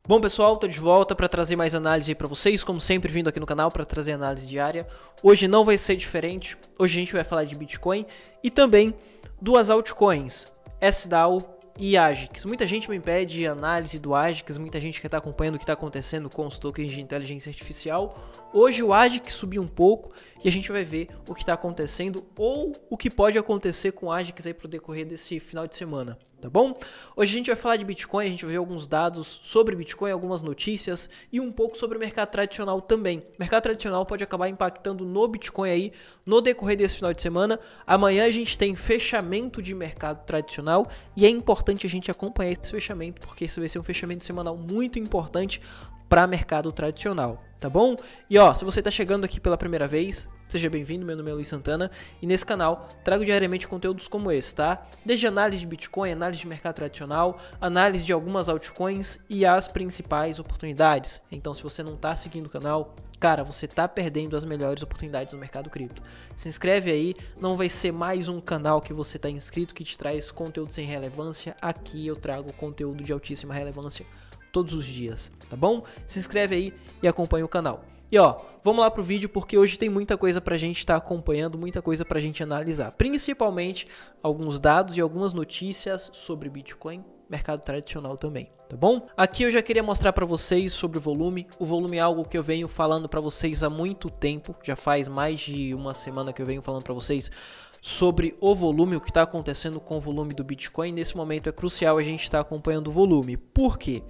Bom pessoal, tô de volta para trazer mais análise aí para vocês, como sempre vindo aqui no canal para trazer análise diária. Hoje não vai ser diferente, hoje a gente vai falar de Bitcoin e também duas altcoins, SDAO e AGIX. Muita gente me pede análise do AGIX, muita gente que está acompanhando o que está acontecendo com os tokens de inteligência artificial. Hoje o AGIX subiu um pouco e a gente vai ver o que está acontecendo ou o que pode acontecer com o AGIX aí pro decorrer desse final de semana. Tá bom? Hoje a gente vai falar de Bitcoin, a gente vai ver alguns dados sobre Bitcoin, algumas notícias e um pouco sobre o mercado tradicional também. O mercado tradicional pode acabar impactando no Bitcoin aí no decorrer desse final de semana. Amanhã a gente tem fechamento de mercado tradicional e é importante a gente acompanhar esse fechamento porque esse vai ser um fechamento semanal muito importante para mercado tradicional, tá bom? E ó, se você está chegando aqui pela primeira vez, seja bem-vindo, meu nome é Luiz Santana e nesse canal trago diariamente conteúdos como esse, tá? Desde análise de Bitcoin, análise de mercado tradicional, análise de algumas altcoins e as principais oportunidades. Então se você não está seguindo o canal, cara, você está perdendo as melhores oportunidades no mercado cripto. Se inscreve aí, não vai ser mais um canal que você está inscrito que te traz conteúdo sem relevância. Aqui eu trago conteúdo de altíssima relevância todos os dias, tá bom? Se inscreve aí e acompanha o canal. E ó, vamos lá pro vídeo porque hoje tem muita coisa pra gente estar acompanhando, muita coisa pra gente analisar. Principalmente alguns dados e algumas notícias sobre Bitcoin, mercado tradicional também, tá bom? Aqui eu já queria mostrar pra vocês sobre o volume. O volume é algo que eu venho falando pra vocês há muito tempo, já faz mais de uma semana que eu venho falando pra vocês sobre o volume, o que está acontecendo com o volume do Bitcoin. Nesse momento é crucial a gente estar acompanhando o volume. Por quê?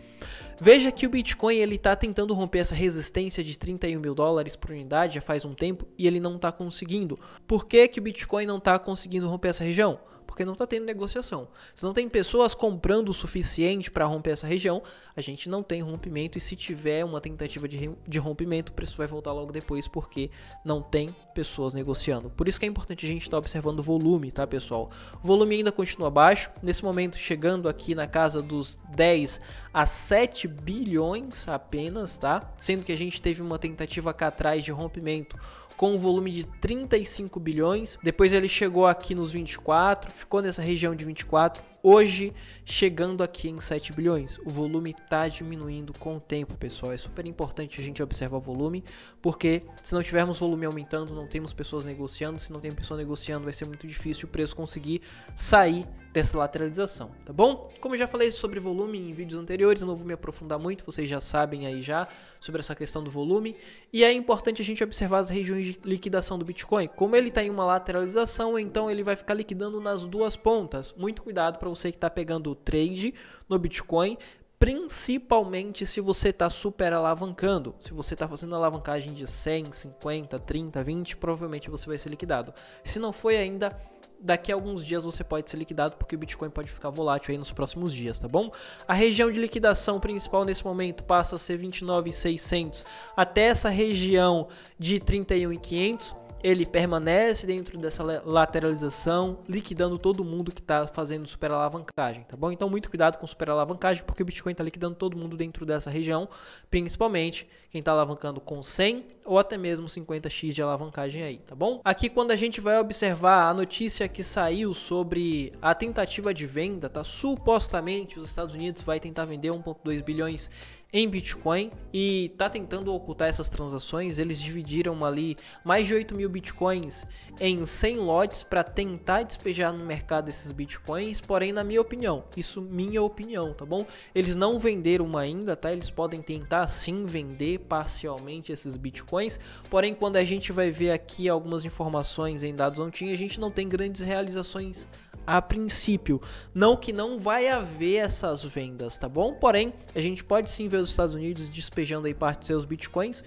Veja que o Bitcoin ele está tentando romper essa resistência de 31 mil dólares por unidade já faz um tempo e ele não está conseguindo. Por que que o Bitcoin não está conseguindo romper essa região? Porque não está tendo negociação. Se não tem pessoas comprando o suficiente para romper essa região, a gente não tem rompimento. E se tiver uma tentativa de rompimento, o preço vai voltar logo depois, porque não tem pessoas negociando. Por isso que é importante a gente estar observando o volume, tá, pessoal? O volume ainda continua baixo. Nesse momento, chegando aqui na casa dos 10 a 7 bilhões apenas, tá? Sendo que a gente teve uma tentativa cá atrás de rompimento com um volume de 35 bilhões, depois ele chegou aqui nos 24, ficou nessa região de 24, hoje chegando aqui em 7 bilhões. O volume está diminuindo com o tempo, pessoal. É super importante a gente observar o volume, porque se não tivermos volume aumentando, não temos pessoas negociando. Se não tem pessoa negociando, vai ser muito difícil o preço conseguir sair dessa lateralização, tá bom? Como eu já falei sobre volume em vídeos anteriores, eu não vou me aprofundar muito, vocês já sabem aí já sobre essa questão do volume. E é importante a gente observar as regiões de liquidação do Bitcoin. Como ele está em uma lateralização, então ele vai ficar liquidando nas duas pontas. Muito cuidado para você que está pegando o trade no Bitcoin, principalmente se você está super alavancando. Se você está fazendo alavancagem de 100, 50, 30, 20, provavelmente você vai ser liquidado. Se não foi ainda, daqui a alguns dias você pode ser liquidado, porque o Bitcoin pode ficar volátil aí nos próximos dias, tá bom? A região de liquidação principal nesse momento passa a ser 29.600 até essa região de 31.500. Ele permanece dentro dessa lateralização, liquidando todo mundo que está fazendo super alavancagem, tá bom? Então muito cuidado com super alavancagem, porque o Bitcoin está liquidando todo mundo dentro dessa região, principalmente quem está alavancando com 100 ou até mesmo 50x de alavancagem aí, tá bom? Aqui quando a gente vai observar a notícia que saiu sobre a tentativa de venda, tá? Supostamente os Estados Unidos vai tentar vender 1,2 bilhões em Bitcoin e tá tentando ocultar essas transações. Eles dividiram ali mais de 8 mil Bitcoins em 100 lotes para tentar despejar no mercado esses Bitcoins, porém na minha opinião, minha opinião, tá bom? Eles não venderam ainda, tá? Eles podem tentar sim vender parcialmente esses Bitcoins, porém quando a gente vai ver aqui algumas informações em dados on-chain, a gente não tem grandes realizações a princípio. Não que não vai haver essas vendas, tá bom? Porém, a gente pode sim ver os Estados Unidos despejando aí parte dos seus bitcoins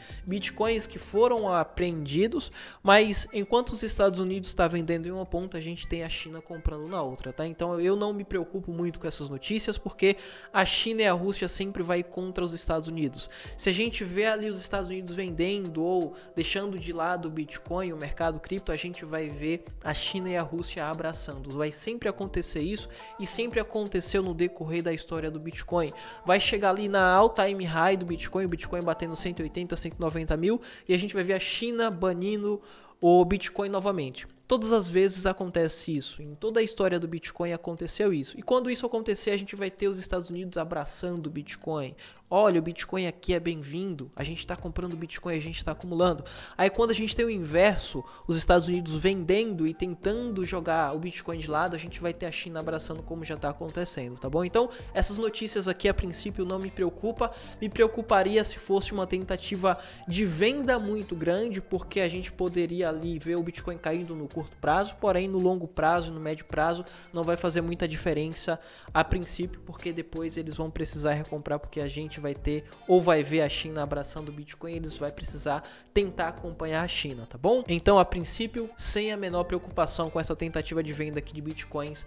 que foram apreendidos, mas enquanto os Estados Unidos está vendendo em uma ponta, a gente tem a China comprando na outra, tá? Então eu não me preocupo muito com essas notícias, porque a China e a Rússia sempre vai contra os Estados Unidos. Se a gente vê ali os Estados Unidos vendendo ou deixando de lado o Bitcoin, o mercado cripto, a gente vai ver a China e a Rússia abraçando. Vai sempre acontecer isso e sempre aconteceu no decorrer da história do Bitcoin. Vai chegar ali na all-time high do Bitcoin, o Bitcoin batendo 180, 190 mil e a gente vai ver a China banindo o Bitcoin novamente. Todas as vezes acontece isso. Em toda a história do Bitcoin aconteceu isso. E quando isso acontecer, a gente vai ter os Estados Unidos abraçando o Bitcoin. Olha, o Bitcoin aqui é bem-vindo, a gente está comprando Bitcoin, a gente está acumulando. Aí quando a gente tem o inverso, os Estados Unidos vendendo e tentando jogar o Bitcoin de lado, a gente vai ter a China abraçando como já está acontecendo, tá bom? Então, essas notícias aqui a princípio não me preocupa, me preocuparia se fosse uma tentativa de venda muito grande, porque a gente poderia ali ver o Bitcoin caindo no curto prazo, porém no longo prazo e no médio prazo não vai fazer muita diferença a princípio, porque depois eles vão precisar recomprar, porque a gente vai ter ou vai ver a China abraçando o Bitcoin, eles vai precisar tentar acompanhar a China, tá bom? Então, a princípio, sem a menor preocupação com essa tentativa de venda aqui de Bitcoins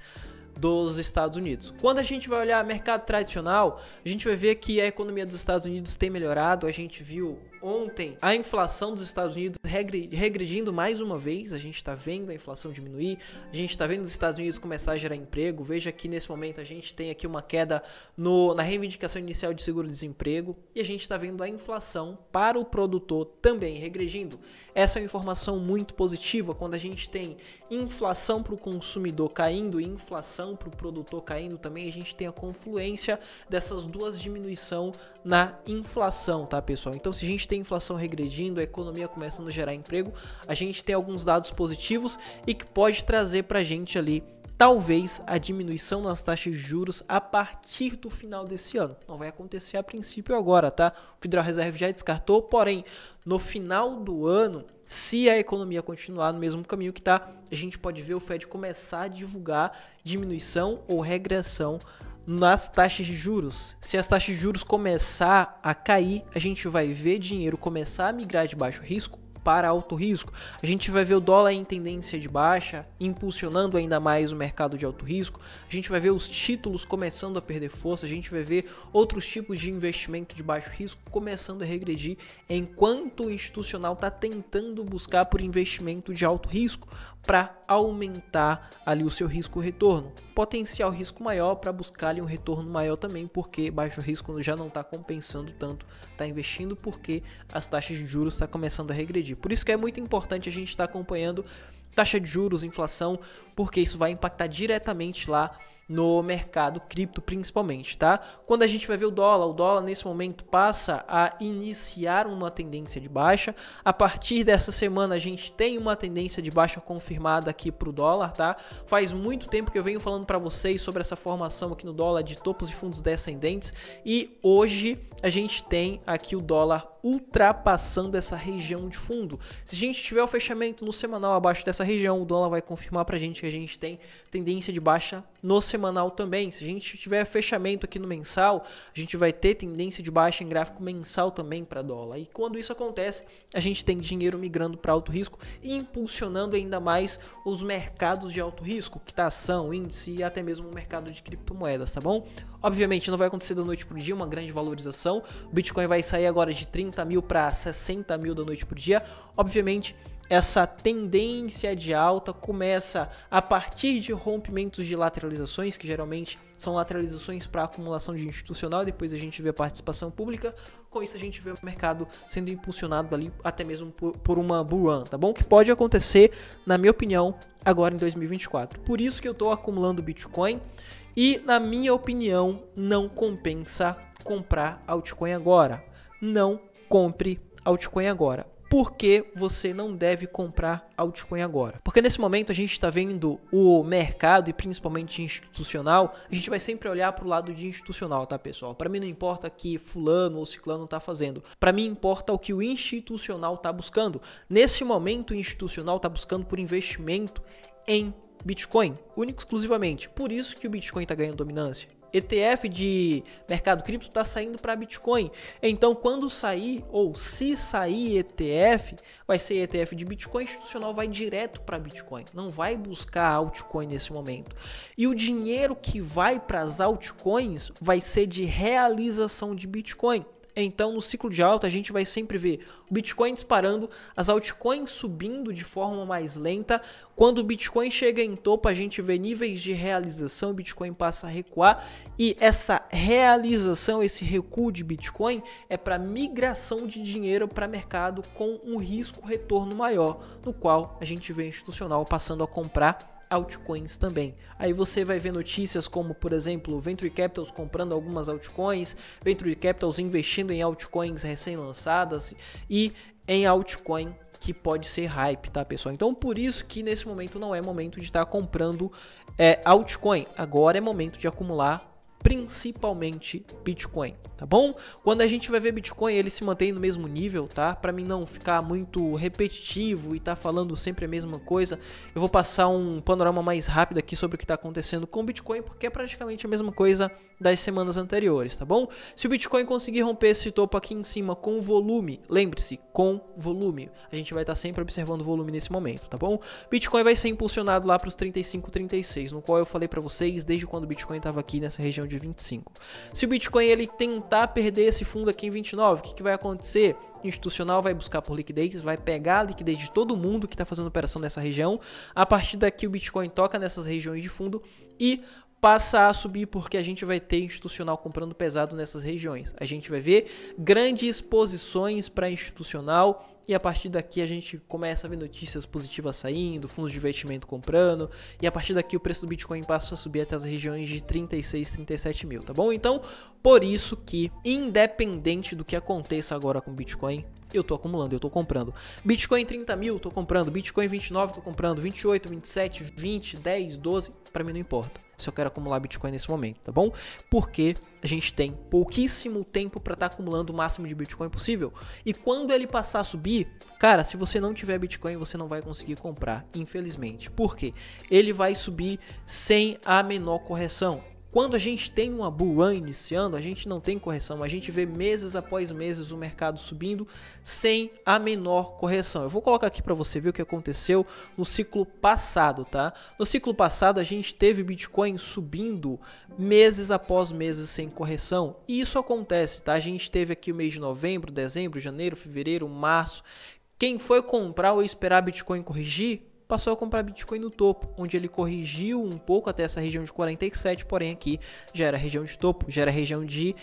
dos Estados Unidos. Quando a gente vai olhar mercado tradicional, a gente vai ver que a economia dos Estados Unidos tem melhorado. A gente viu ontem a inflação dos Estados Unidos regredindo mais uma vez. A gente está vendo a inflação diminuir, a gente está vendo os Estados Unidos começar a gerar emprego. Veja que nesse momento a gente tem aqui uma queda na reivindicação inicial de seguro-desemprego e a gente está vendo a inflação para o produtor também regredindo. Essa é uma informação muito positiva. Quando a gente tem inflação para o consumidor caindo e inflação para o produtor caindo também, a gente tem a confluência dessas duas diminuições na inflação, tá, pessoal? Então, se a gente tem inflação regredindo, a economia começando a gerar emprego, a gente tem alguns dados positivos e que pode trazer para a gente ali talvez a diminuição nas taxas de juros a partir do final desse ano. Não vai acontecer a princípio agora, tá? O Federal Reserve já descartou, porém, no final do ano, se a economia continuar no mesmo caminho que tá, a gente pode ver o Fed começar a divulgar diminuição ou regressão nas taxas de juros. Se as taxas de juros começar a cair, a gente vai ver dinheiro começar a migrar de baixo risco para alto risco. A gente vai ver o dólar em tendência de baixa, impulsionando ainda mais o mercado de alto risco. A gente vai ver os títulos começando a perder força, a gente vai ver outros tipos de investimento de baixo risco começando a regredir, enquanto o institucional está tentando buscar por investimento de alto risco para aumentar ali o seu risco-retorno. Potencial risco maior para buscar ali um retorno maior também, porque baixo risco já não está compensando tanto, está investindo porque as taxas de juros estão começando a regredir. Por isso que é muito importante a gente estar acompanhando taxa de juros, inflação, porque isso vai impactar diretamente lá no mercado cripto principalmente, tá? Quando a gente vai ver o dólar nesse momento passa a iniciar uma tendência de baixa. A partir dessa semana a gente tem uma tendência de baixa confirmada aqui para o dólar, tá? Faz muito tempo que eu venho falando para vocês sobre essa formação aqui no dólar de topos e fundos descendentes e hoje a gente tem aqui o dólar ultrapassando essa região de fundo. Se a gente tiver o fechamento no semanal abaixo dessa região, o dólar vai confirmar pra gente que a gente tem tendência de baixa no semanal também. Se a gente tiver fechamento aqui no mensal, a gente vai ter tendência de baixa em gráfico mensal também para dólar. E quando isso acontece, a gente tem dinheiro migrando para alto risco e impulsionando ainda mais os mercados de alto risco, quitação, índice e até mesmo o mercado de criptomoedas, tá bom? Obviamente não vai acontecer da noite pro dia uma grande valorização. O Bitcoin vai sair agora de 30 mil para 60 mil da noite pro dia. Obviamente essa tendência de alta começa a partir de rompimentos de lateralizações, que geralmente são lateralizações para acumulação de institucional, depois a gente vê a participação pública, com isso a gente vê o mercado sendo impulsionado ali até mesmo por uma bull run, tá bom? Que pode acontecer, na minha opinião, agora em 2024. Por isso que eu estou acumulando Bitcoin e, na minha opinião, não compensa comprar altcoin agora. Não compre altcoin agora. Por que você não deve comprar altcoin agora? Porque nesse momento a gente está vendo o mercado e principalmente institucional, a gente vai sempre olhar para o lado de institucional, tá, pessoal? Para mim não importa que fulano ou ciclano está fazendo, para mim importa o que o institucional está buscando. Nesse momento o institucional está buscando por investimento em Bitcoin, único e exclusivamente. Por isso que o Bitcoin está ganhando dominância. ETF de mercado cripto está saindo para Bitcoin. Então, quando sair ou se sair ETF, vai ser ETF de Bitcoin, institucional vai direto para Bitcoin. Não vai buscar altcoin nesse momento. E o dinheiro que vai para as altcoins vai ser de realização de Bitcoin. Então, no ciclo de alta, a gente vai sempre ver o Bitcoin disparando, as altcoins subindo de forma mais lenta. Quando o Bitcoin chega em topo, a gente vê níveis de realização, o Bitcoin passa a recuar. E essa realização, esse recuo de Bitcoin é para migração de dinheiro para mercado com um risco-retorno maior, no qual a gente vê institucional passando a comprar altcoins também. Aí você vai ver notícias como, por exemplo, Venture Capitals comprando algumas altcoins, Venture Capitals investindo em altcoins recém-lançadas e em altcoin que pode ser hype, tá, pessoal? Então, por isso que nesse momento não é momento de estar comprando altcoin. Agora é momento de acumular principalmente Bitcoin, tá bom? Quando a gente vai ver Bitcoin, ele se mantém no mesmo nível, tá? Para mim não ficar muito repetitivo e tá falando sempre a mesma coisa, eu vou passar um panorama mais rápido aqui sobre o que tá acontecendo com o Bitcoin, porque é praticamente a mesma coisa das semanas anteriores, tá bom? Se o Bitcoin conseguir romper esse topo aqui em cima com volume, lembre-se, com volume, a gente vai estar sempre observando o volume nesse momento, tá bom? Bitcoin vai ser impulsionado lá para os 35, 36, no qual eu falei para vocês desde quando o Bitcoin estava aqui nessa região de 25. Se o Bitcoin ele tentar perder esse fundo aqui em 29, o que vai acontecer? O institucional vai buscar por liquidez, vai pegar a liquidez de todo mundo que está fazendo operação nessa região. A partir daqui o Bitcoin toca nessas regiões de fundo e passa a subir, porque a gente vai ter institucional comprando pesado nessas regiões. A gente vai ver grandes posições para institucional e a partir daqui a gente começa a ver notícias positivas saindo, fundos de investimento comprando, e a partir daqui o preço do Bitcoin passa a subir até as regiões de 36, 37 mil, tá bom? Então, por isso que, independente do que aconteça agora com o Bitcoin, eu tô acumulando, eu tô comprando. Bitcoin 30 mil, tô comprando. Bitcoin 29, tô comprando. 28, 27, 20, 10, 12, pra mim não importa. Se eu quero acumular Bitcoin nesse momento, tá bom? Porque a gente tem pouquíssimo tempo para estar acumulando o máximo de Bitcoin possível. E quando ele passar a subir, cara, se você não tiver Bitcoin, você não vai conseguir comprar, infelizmente. Por quê? Ele vai subir sem a menor correção. Quando a gente tem uma bull run iniciando, a gente não tem correção, a gente vê meses após meses o mercado subindo sem a menor correção. Eu vou colocar aqui para você ver o que aconteceu no ciclo passado, tá? No ciclo passado a gente teve Bitcoin subindo meses após meses sem correção, e isso acontece, tá? A gente teve aqui o mês de novembro, dezembro, janeiro, fevereiro, março. Quem foi comprar ou esperar Bitcoin corrigir, passou a comprar Bitcoin no topo, onde ele corrigiu um pouco até essa região de 47, porém aqui já era região de topo, já era região de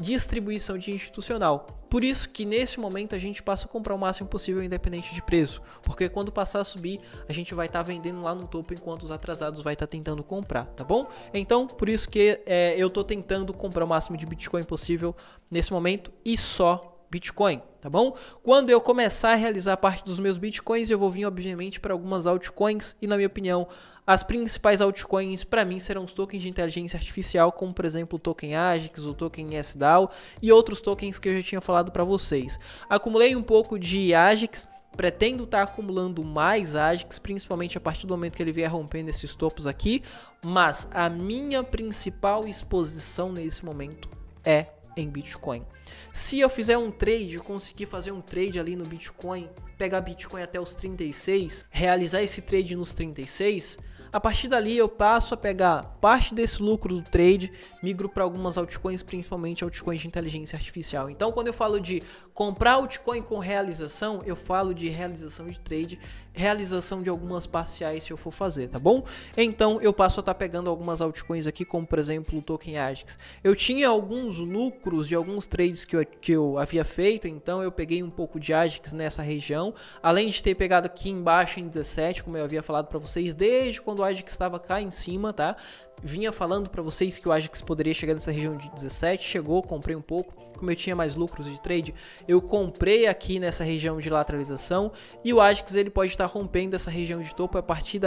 distribuição de institucional. Por isso que nesse momento a gente passa a comprar o máximo possível independente de preço, porque quando passar a subir a gente vai estar vendendo lá no topo enquanto os atrasados vai estar tentando comprar, tá bom? Então por isso que eu tô tentando comprar o máximo de Bitcoin possível nesse momento e só Bitcoin, tá bom? Quando eu começar a realizar parte dos meus Bitcoins, eu vou vir obviamente para algumas altcoins e na minha opinião, as principais altcoins para mim serão os tokens de inteligência artificial, como por exemplo o token AJAX, o token SDAO e outros tokens que eu já tinha falado para vocês. Acumulei um pouco de AJAX, pretendo estar acumulando mais AJAX, principalmente a partir do momento que ele vier rompendo esses topos aqui, mas a minha principal exposição nesse momento é em Bitcoin. Se eu fizer um trade, conseguir fazer um trade ali no Bitcoin, pegar Bitcoin até os 36, realizar esse trade nos 36, a partir dali eu passo a pegar parte desse lucro do trade, migro para algumas altcoins, principalmente altcoins de inteligência artificial. Então quando eu falo de comprar altcoin com realização, eu falo de realização de trade, realização de algumas parciais se eu for fazer, tá bom? Então eu passo a estar pegando algumas altcoins aqui, como por exemplo o token AJAX. Eu tinha alguns lucros de alguns trades que eu havia feito, então eu peguei um pouco de AJAX nessa região, além de ter pegado aqui embaixo em 17, como eu havia falado para vocês, desde quando o AJAX estava cá em cima, tá? Vinha falando para vocês que o AJAX poderia chegar nessa região de 17, chegou, comprei um pouco, como eu tinha mais lucros de trade, eu comprei aqui nessa região de lateralização e o AJAX ele pode estar rompendo essa região de topo. A partir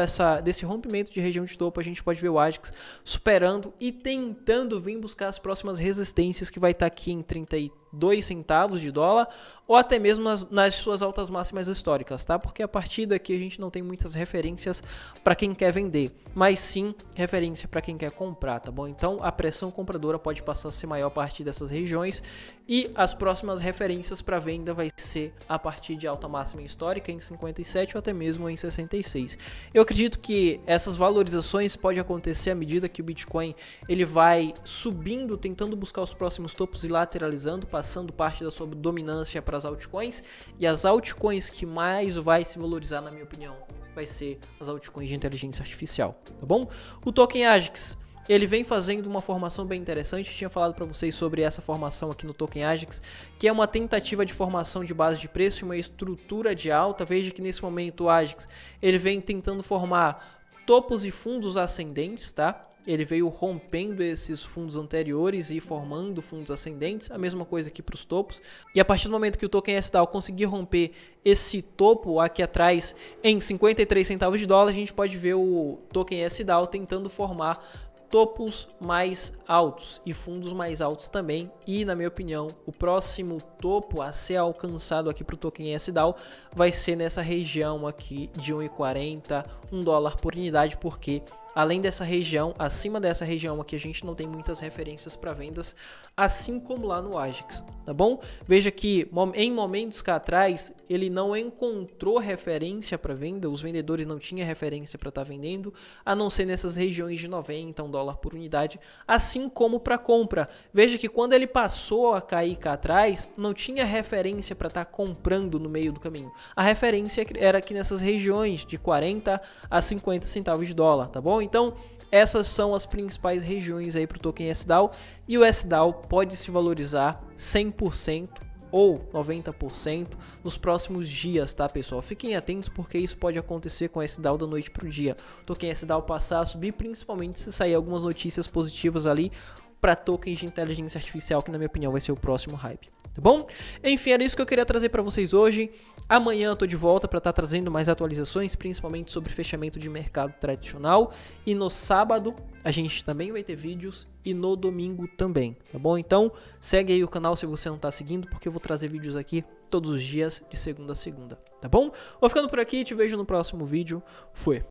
desse rompimento de região de topo a gente pode ver o AJAX superando e tentando vir buscar as próximas resistências, que vai estar aqui em 32 centavos de dólar ou até mesmo nas suas altas máximas históricas, tá? Porque a partir daqui a gente não tem muitas referências para quem quer vender, mas sim referência para para quem quer comprar, tá bom? Então a pressão compradora pode passar a ser maior a partir dessas regiões e as próximas referências para venda vai ser a partir de alta máxima histórica em 57 ou até mesmo em 66. Eu acredito que essas valorizações podem acontecer à medida que o Bitcoin ele vai subindo, tentando buscar os próximos topos e lateralizando, passando parte da sua dominância para as altcoins, e as altcoins que mais vai se valorizar, na minha opinião, vai ser as altcoins de inteligência artificial, tá bom? O token AJAX, ele vem fazendo uma formação bem interessante. Tinha falado para vocês sobre essa formação aqui no token AJAX, que é uma tentativa de formação de base de preço e uma estrutura de alta. Veja que nesse momento o AJAX ele vem tentando formar topos e fundos ascendentes, tá? Ele veio rompendo esses fundos anteriores e formando fundos ascendentes, a mesma coisa aqui para os topos. E a partir do momento que o token SDAO conseguir romper esse topo aqui atrás em 53 centavos de dólar, a gente pode ver o token SDAO tentando formar topos mais altos e fundos mais altos também. E na minha opinião, o próximo topo a ser alcançado aqui para o token SDAO vai ser nessa região aqui de 1,40, $1 por unidade, porque além dessa região, acima dessa região aqui, a gente não tem muitas referências para vendas, assim como lá no AJAX, tá bom? Veja que em momentos cá atrás, ele não encontrou referência para venda, os vendedores não tinham referência para estar vendendo, a não ser nessas regiões de 90, $1 por unidade, assim como para compra. Veja que quando ele passou a cair cá atrás, não tinha referência para estar comprando no meio do caminho. A referência era aqui nessas regiões de 40 a 50 centavos de dólar, tá bom? Então, essas são as principais regiões aí para o token SDAO, e o SDAO pode se valorizar 100% ou 90% nos próximos dias, tá, pessoal? Fiquem atentos porque isso pode acontecer com o SDAO da noite para o dia. O token SDAO passar a subir, principalmente se sair algumas notícias positivas ali para tokens de inteligência artificial, que na minha opinião vai ser o próximo hype. Tá bom? Enfim, era isso que eu queria trazer para vocês hoje. Amanhã eu tô de volta para estar trazendo mais atualizações, principalmente sobre fechamento de mercado tradicional. E no sábado a gente também vai ter vídeos e no domingo também, tá bom? Então segue aí o canal se você não tá seguindo, porque eu vou trazer vídeos aqui todos os dias de segunda a segunda, tá bom? Vou ficando por aqui, te vejo no próximo vídeo. Fui!